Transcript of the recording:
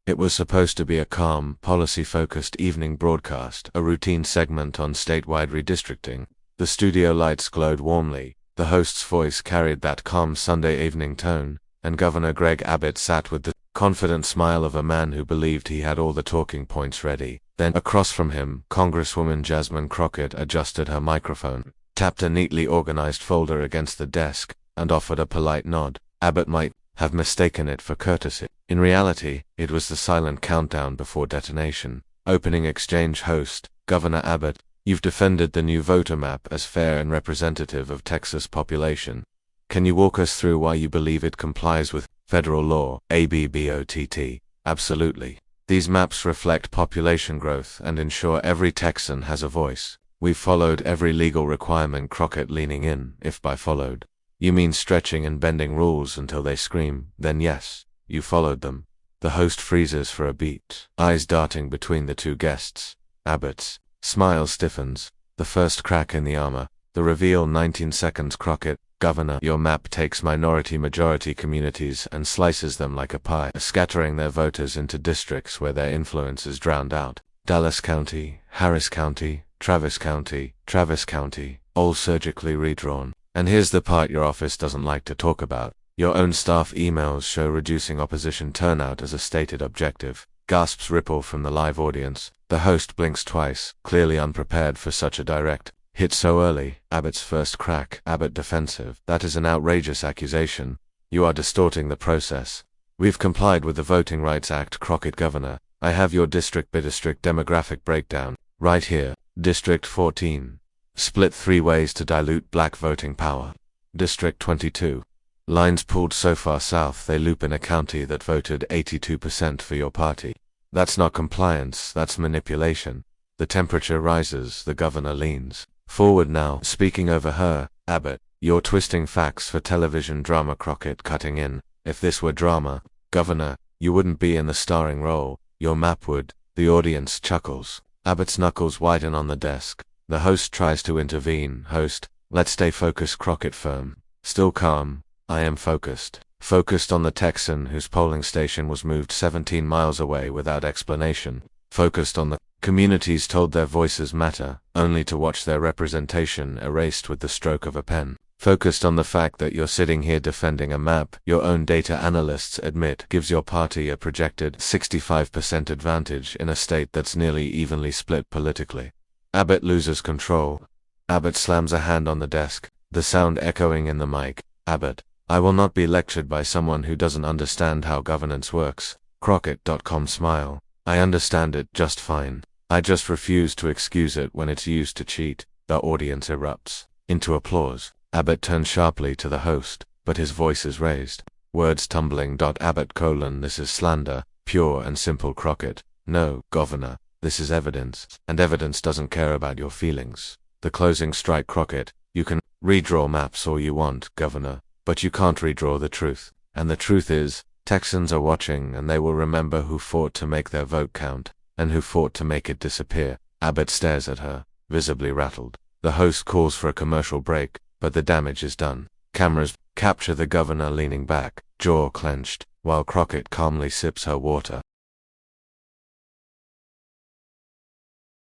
It was supposed to be a calm, policy-focused evening broadcast, a routine segment on statewide redistricting. The studio lights glowed warmly, the host's voice carried that calm Sunday evening tone, and Governor Greg Abbott sat with the confident smile of a man who believed he had all the talking points ready. Then, across from him, Congresswoman Jasmine Crockett adjusted her microphone, tapped a neatly organized folder against the desk, and offered a polite nod. Abbott might have mistaken it for courtesy. In reality, it was the silent countdown before detonation. Opening exchange. Host: Governor Abbott, you've defended the new voter map as fair and representative of Texas population. Can you walk us through why you believe it complies with federal law? ABBOTT. Absolutely. These maps reflect population growth and ensure every Texan has a voice. We've followed every legal requirement. Crockett leaning in. If by followed, you mean stretching and bending rules until they scream, then yes, you followed them. The host freezes for a beat, eyes darting between the two guests. Abbott's smile stiffens. The first crack in the armor. The reveal. 19 seconds. Crockett: Governor, your map takes minority-majority communities and slices them like a pie, scattering their voters into districts where their influence is drowned out. Dallas County, Harris County, Travis County, all surgically redrawn. And here's the part your office doesn't like to talk about. Your own staff emails show reducing opposition turnout as a stated objective. Gasps ripple from the live audience. The host blinks twice, clearly unprepared for such a direct hit so early. Abbott's first crack. Abbott defensive. That is an outrageous accusation. You are distorting the process. We've complied with the Voting Rights Act. Crockett: Governor, I have your district-by-district demographic breakdown right here. District 14. Split 3 ways to dilute black voting power. District 22. Lines pulled so far south they loop in a county that voted 82% for your party. That's not compliance, that's manipulation. The temperature rises, the governor leans forward now, speaking over her. Abbott: you're twisting facts for television drama. Crockett cutting in. If this were drama, Governor, you wouldn't be in the starring role, your map would. The audience chuckles. Abbott's knuckles whiten on the desk. The host tries to intervene. Host: let's stay focused. Crockett firm. Still calm. I am focused. Focused on the Texan whose polling station was moved 17 miles away without explanation. Focused on the communities told their voices matter, only to watch their representation erased with the stroke of a pen. Focused on the fact that you're sitting here defending a map your own data analysts admit gives your party a projected 65% advantage in a state that's nearly evenly split politically. Abbott loses control. Abbott slams a hand on the desk, the sound echoing in the mic. Abbott: I will not be lectured by someone who doesn't understand how governance works. Crockett.com smile. I understand it just fine. I just refuse to excuse it when it's used to cheat. The audience erupts into applause. Abbott turns sharply to the host, but his voice is raised. Words tumbling. Abbott: this is slander, pure and simple. Crockett: no, Governor, this is evidence, and evidence doesn't care about your feelings. The closing strike. Crockett: you can redraw maps all you want, Governor, but you can't redraw the truth. And the truth is, Texans are watching and they will remember who fought to make their vote count, and who fought to make it disappear. Abbott stares at her, visibly rattled. The host calls for a commercial break, but the damage is done. Cameras capture the governor leaning back, jaw clenched, while Crockett calmly sips her water.